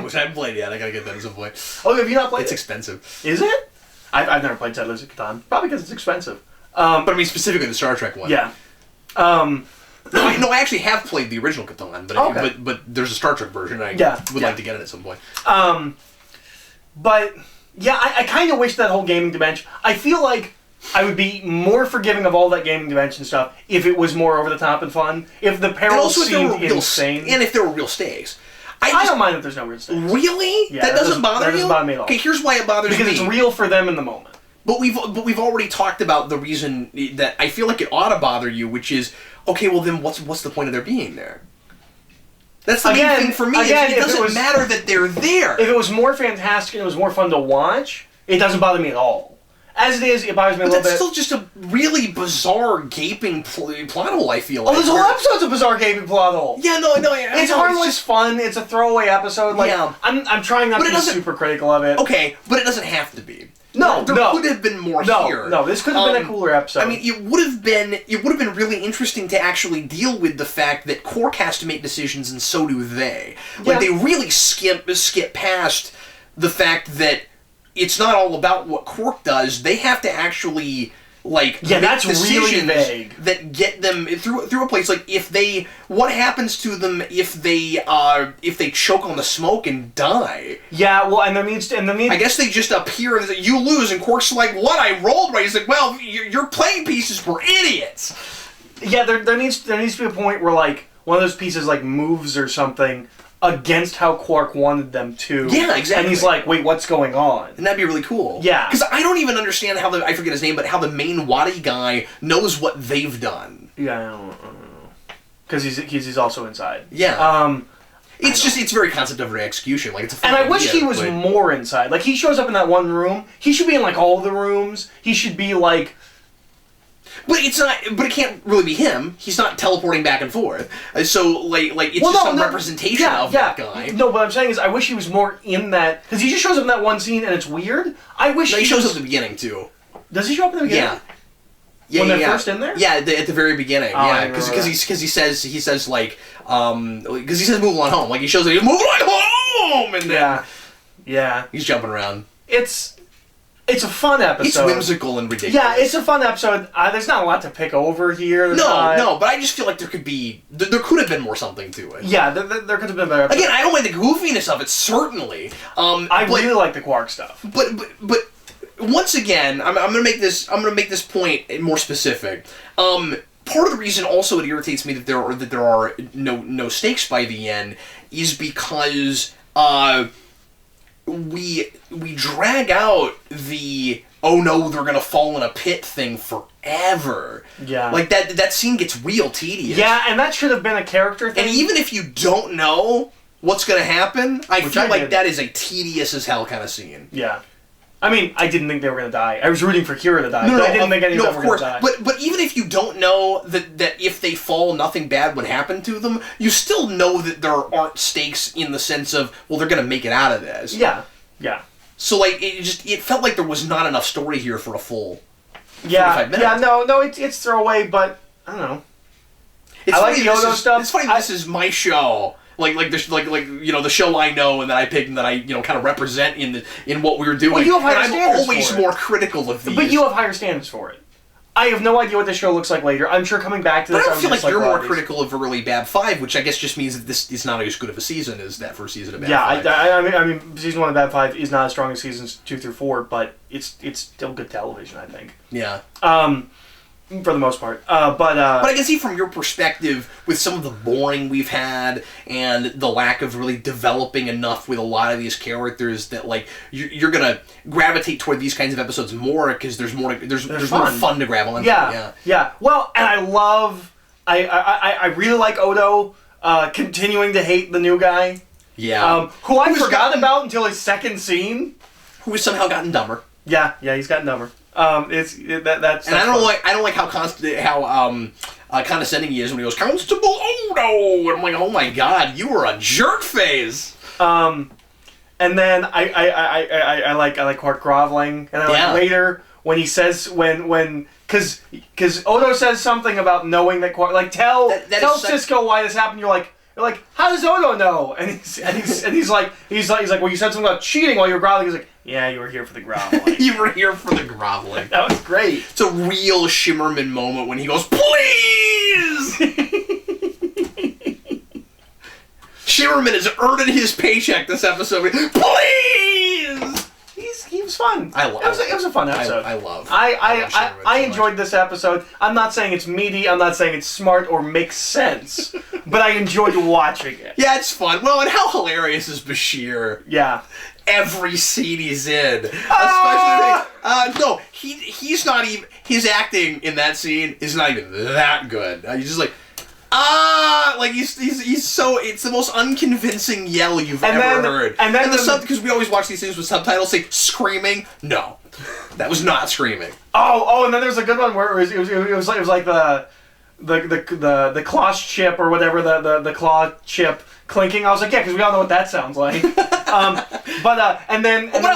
Which I haven't played yet. I gotta get that at some point. Oh, have you not played it? It's expensive. Is it? I've never played Settlers of Catan. Probably because it's expensive. But I mean specifically the Star Trek one. Yeah. No, I actually have played the original Catan, but there's a Star Trek version. I would like to get it at some point. But yeah, I kind of wish that whole gaming dimension. I feel like I would be more forgiving of all that gaming dimension stuff if it was more over the top and fun. If the perils seemed insane, and if there were real stakes. I don't mind that there's no real stakes. Really? Yeah, that doesn't bother you? That doesn't bother me at all. Okay, here's why it bothers me. Because it's real for them in the moment. But we've already talked about the reason that I feel like it ought to bother you, which is, okay, well then what's the point of their being there? That's the main thing for me. It doesn't matter that they're there. If it was more fantastic and it was more fun to watch, it doesn't bother me at all. As it is, it bothers me a little bit. But that's still just a really bizarre, gaping plot hole, I feel like. Oh, this whole episode's a bizarre, gaping plot hole. Yeah, no. It's harmless fun. It's a throwaway episode. Like, yeah. I'm trying not to be super critical of it. Okay, but it doesn't have to be. No, there could have been more here. No, this could have been a cooler episode. I mean, it would have been really interesting to actually deal with the fact that Quark has to make decisions, and so do they. Like, they really skip past the fact that it's not all about what Quark does. They have to actually that's really vague. That get them through a place. Like what happens to them if they choke on the smoke and die? Yeah, well, and there needs. I guess they just appear and you lose, and Quark's like, "What? I rolled right." He's like, "Well, your playing pieces were idiots." Yeah, there needs to be a point where like one of those pieces like moves or something against how Quark wanted them to. Yeah, exactly. And he's like, wait, what's going on? And that'd be really cool. Yeah. Because I don't even understand how I forget his name, but how the main Wadi guy knows what they've done. Yeah, I don't know. Because he's also inside. Yeah. It's very concept of execution. Like, it's a fun And I wish idea, he was more inside. Like, he shows up in that one room. He should be in, like, all the rooms. He should be, like... But it's not. But it can't really be him. He's not teleporting back and forth. So it's just some representation of that guy. No, what I'm saying is, I wish he was more in that, because he just shows up in that one scene and it's weird. I wish he shows up at the beginning too. Does he show up at the beginning? Yeah. When they're first in there? Yeah, at the very beginning. Oh, yeah, because he says like because he says move on home. Like he shows up, move on home, and then he's jumping around. It's a fun episode. It's whimsical and ridiculous. Yeah, it's a fun episode. There's not a lot to pick over here. No, but I just feel like there could have been more something to it. Yeah, there could have been better. Again, I don't like the goofiness of it, certainly. I really like the Quark stuff. But once again, I'm gonna make this point more specific. Part of the reason also it irritates me that there are no stakes by the end is because we drag out the oh no they're gonna fall in a pit thing forever. Yeah. Like that scene gets real tedious. Yeah, and that should have been a character thing. And even if you don't know what's gonna happen, I feel like that is a tedious as hell kind of scene. Yeah. I mean, I didn't think they were going to die. I was rooting for Kira to die, but I didn't think any of them were going to die. But even if you don't know that if they fall, nothing bad would happen to them, you still know that there aren't stakes in the sense of, well, they're going to make it out of this. Yeah. So, like, it felt like there was not enough story here for a full 45 minutes. Yeah, no, it's throwaway, but, I don't know. I like the Odo stuff. It's funny this is my show. Like the show I know and that I pick and that I kind of represent in what we're doing. Well, you have higher and I'm always more critical of these. But you have higher standards for it. I have no idea what this show looks like later. I'm sure coming back to this, I don't feel like you're more critical of early Bab 5, which I guess just means that this is not as good of a season as that first season of Bab 5. Yeah, I mean, season 1 of Bab 5 is not as strong as seasons 2 through 4, but it's still good television, I think. Yeah. For the most part. But I can see from your perspective, with some of the boring we've had and the lack of really developing enough with a lot of these characters, that like you're gonna gravitate toward these kinds of episodes more because there's more fun to grab onto. Yeah. Well, and I really like Odo continuing to hate the new guy. Yeah. Who I forgot about until his second scene. Who has somehow gotten dumber. Yeah, he's gotten dumber. That's and I don't like how condescending he is when he goes Constable Odo, and I'm like, oh my god, you were a jerk face. And then I like Quark groveling, and I like later when he says because Odo says something about knowing that Quark, like tell Sisko why this happened. You're like, how does Odo know? And he's like, well, you said something about cheating while you were groveling. He's like, yeah, you were here for the groveling. You were here for the groveling. That was great. It's a real Shimmerman moment when he goes, please! Shimmerman has earned his paycheck this episode. Please! He was fun. It was a fun episode. I enjoyed this episode. I'm not saying it's meaty. I'm not saying it's smart or makes sense. But I enjoyed watching it. Yeah, it's fun. Well, and how hilarious is Bashir? Yeah. Every scene he's in. Especially, no, he's not even, his acting in that scene is not even that good. He's just like, like he's so, it's the most unconvincing yell you've ever heard. And then because we always watch these things with subtitles, say screaming. No, that was not screaming. Oh, and then there's a good one where it was like the claw chip or whatever, the claw chip clinking. I was like, yeah, because we all know what that sounds like. But I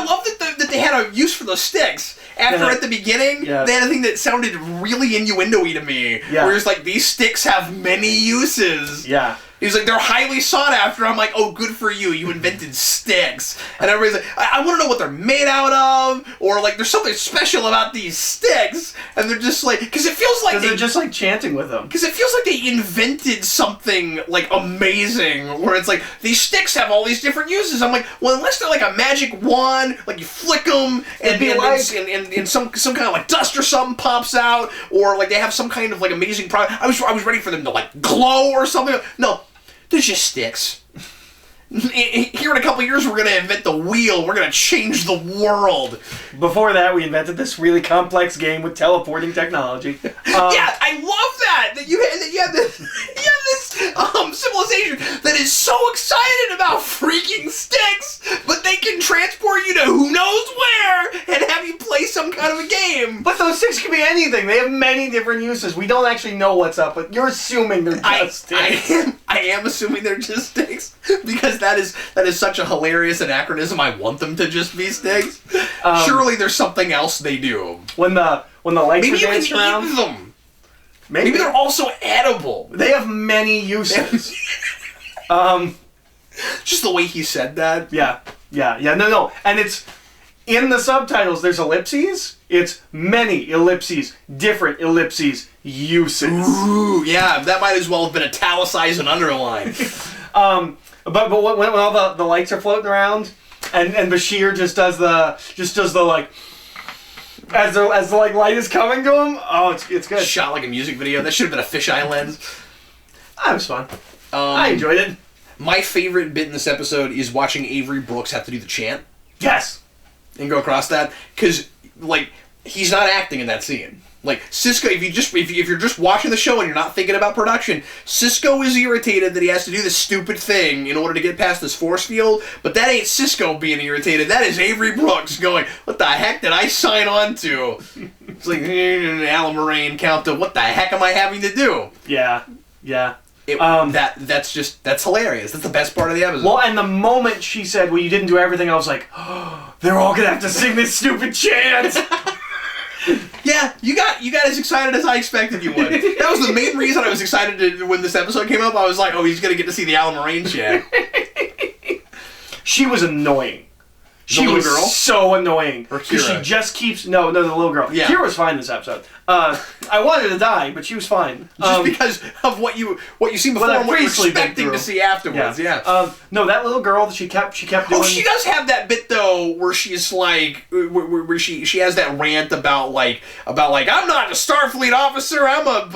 love that they had a use for those sticks. After at the beginning, they had a thing that sounded really innuendo-y to me. Yeah. Where it's like, these sticks have many uses. Yeah. He's like, they're highly sought after. I'm like, oh, good for you. You invented sticks. And everybody's like, I want to know what they're made out of, or like, there's something special about these sticks. And they're just like, because it feels like they're just like chanting with them. Because it feels like they invented something like amazing, where it's like, these sticks have all these different uses. I'm like, well, unless they're like a magic wand, like you flick them, and some kind of like dust or something pops out, or like they have some kind of like amazing product. I was ready for them to like glow or something. No, they're just sticks. Here in a couple years, we're going to invent the wheel. We're going to change the world. Before that, we invented this really complex game with teleporting technology. Yeah, I love that! That you have this civilization that is so excited about freaking sticks, but they can transport you to who knows where and have you play some kind of a game. But those sticks can be anything. They have many different uses. We don't actually know what's up, but you're assuming they're just sticks. I am assuming they're just sticks, because that is such a hilarious anachronism. I want them to just be sticks. Surely there's something else they do. When the lights maybe are dancing around, eat them. Maybe they're also edible. They have many uses. Just the way he said that. Yeah. No. And it's in the subtitles. There's ellipses. It's many ellipses, different ellipses, uses. Ooh, yeah. That might as well have been italicized and underlined. But when all the lights are floating around, and Bashir just does the like, as the like light is coming to him. Oh, it's good. Shot like a music video. That should have been a fisheye lens. That was fun. I enjoyed it. My favorite bit in this episode is watching Avery Brooks have to do the chant. Yes. And go across that, because like he's not acting in that scene. Like Cisco, if you're just watching the show and you're not thinking about production, Cisco is irritated that he has to do this stupid thing in order to get past this force field. But that ain't Cisco being irritated. That is Avery Brooks going, "What the heck did I sign on to?" It's like Alan Moraine count to what the heck am I having to do? Yeah. That's hilarious. That's the best part of the episode. Well, and the moment she said, "Well, you didn't do everything," I was like, "Oh, they're all gonna have to sing this stupid chant." Yeah, you got as excited as I expected you would. That was the main reason I was excited when this episode came up. I was like, oh, he's gonna get to see the Alan Moraine chant. She was annoying. She was so annoying. Because she just keeps... No, the little girl. Yeah. Kira was fine this episode. I wanted her to die, but she was fine. Just because of what you seen before and what you're expecting to see afterwards, yeah. No, that little girl that she kept doing... Oh, she does have that bit, though, where she's like... Where she has that rant about like, I'm not a Starfleet officer, I'm a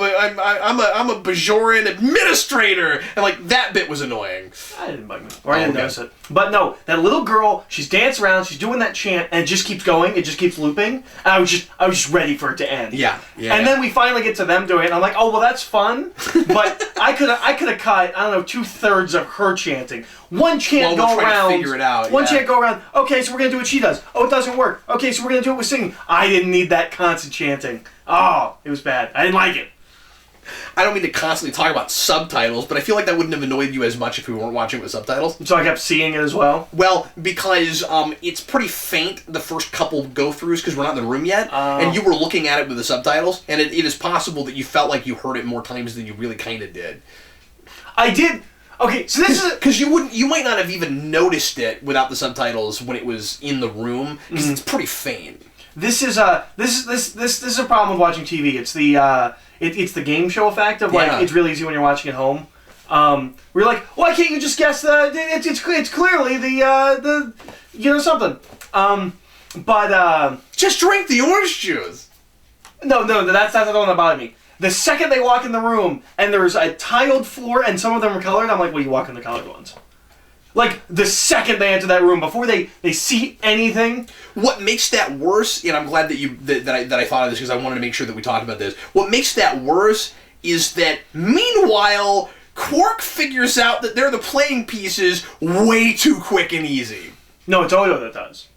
Bajoran administrator. And, like, that bit was annoying. I didn't bug me. Or I didn't notice it. But no, that little girl, she's dancing around, she's doing that chant, and it just keeps going, it just keeps looping. And I was just ready for it to end. Yeah. And then we finally get to them doing it, and I'm like, oh, well, that's fun, but I could have cut, I don't know, 2/3 of her chanting. One chant go around. To figure it out. One chant go around. Okay, so we're gonna do what she does. Oh, it doesn't work. Okay, so we're gonna do it with singing. I didn't need that constant chanting. Oh, it was bad. I didn't like it. I don't mean to constantly talk about subtitles, but I feel like that wouldn't have annoyed you as much if we weren't watching it with subtitles. So I kept seeing it as well? Well, because it's pretty faint the first couple go-throughs because we're not in the room yet, and you were looking at it with the subtitles, and it is possible that you felt like you heard it more times than you really kind of did. I did. Okay, so this is because you might not have even noticed it without the subtitles when it was in the room because it's pretty faint. This is a problem with watching TV. It's the it's the game show effect of like it's really easy when you're watching at home. We're like, why can't you just guess the? It's clearly the something. But just drink the orange juice. No, that's not the one that bothered me. The second they walk in the room and there's a tiled floor and some of them are colored, I'm like, well, you walk in the colored ones. Like, the second they enter that room, before they see anything... What makes that worse, and I'm glad that I thought of this because I wanted to make sure that we talked about this. What makes that worse is that, meanwhile, Quark figures out that they're the playing pieces way too quick and easy. No, it's Odo that does.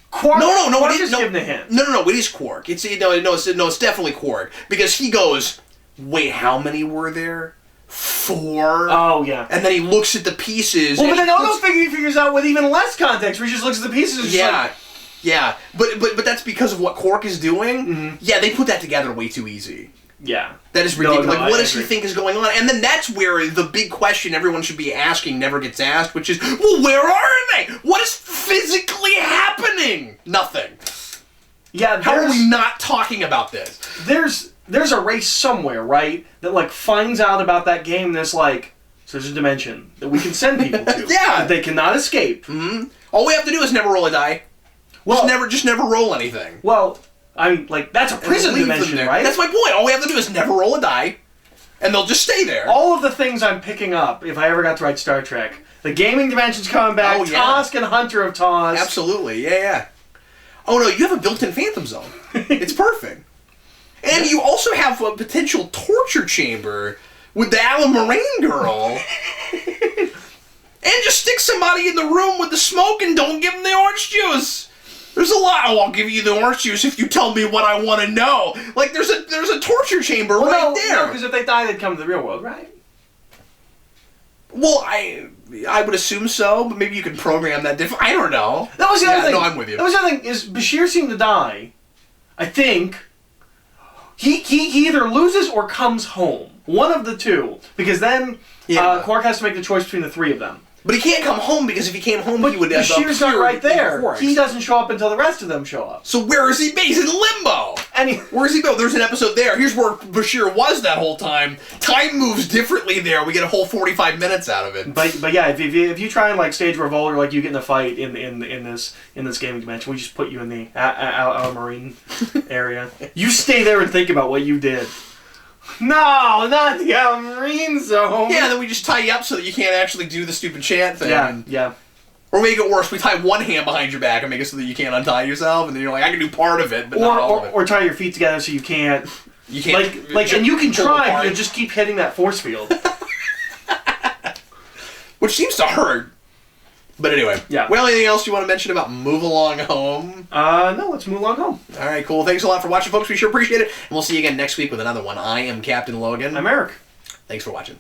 Quark, No, Quark it is giving a hint. No, it is Quark. It's definitely Quark. Because he goes, wait, how many were there? 4. Oh, yeah. And then he looks at the pieces. Well, but then Odo figures out with even less context, where he just looks at the pieces and Yeah. But that's because of what Quark is doing. Mm-hmm. Yeah, they put that together way too easy. Yeah. That is ridiculous. Like, what does he think is going on? And then that's where the big question everyone should be asking never gets asked, which is, well, where are they? What is physically happening? Nothing. Yeah. How are we not talking about this? There's a race somewhere, right, that, like, finds out about that game and is like, so there's a dimension that we can send people to. Yeah. That they cannot escape. Mm-hmm. All we have to do is never roll a die. Well, just never roll anything. Well, I mean, like, that's a prison dimension, right? That's my point. All we have to do is never roll a die, and they'll just stay there. All of the things I'm picking up, if I ever got to write Star Trek, the gaming dimension's coming back, Tosk and Hunter of Tosk. Absolutely, yeah. Oh no, you have a built-in Phantom Zone. It's perfect. And you also have a potential torture chamber with the Alan Moraine girl. And just stick somebody in the room with the smoke and don't give them the orange juice. There's a lot. Oh, I'll give you the orange juice if you tell me what I want to know. Like, there's a torture chamber right there. No, because if they die, they'd come to the real world, right? Well, I would assume so, but maybe you can program that different. I don't know. That was the other thing. No, I'm with you. That was the other thing, is Bashir seemed to die. I think he either loses or comes home. One of the two. Because then Quark has to make the choice between the three of them. But he can't come home, because if he came home, he would have Bashir's not right there. He doesn't show up until the rest of them show up. So where is he? He's in limbo. Where is he go? There's an episode there. Here's where Bashir was that whole time. Time moves differently there. We get a whole 45 minutes out of it. But yeah, if you try and like stage revolt or like you get in a fight in this gaming dimension, we just put you in the Marine area. You stay there and think about what you did. No, not the Marine Zone. Yeah, then we just tie you up so that you can't actually do the stupid chant thing. Yeah. Or make it worse, we tie one hand behind your back and make it so that you can't untie yourself, and then you're like, I can do part of it, but not all of it. Or tie your feet together so you can't. You can't. Like, and you can try, but just keep hitting that force field. Which seems to hurt. But anyway. Yeah. Well, anything else you want to mention about Move Along Home? No, let's move along home. All right, cool. Thanks a lot for watching, folks. We sure appreciate it. And we'll see you again next week with another one. I am Captain Logan. I'm Eric. Thanks for watching.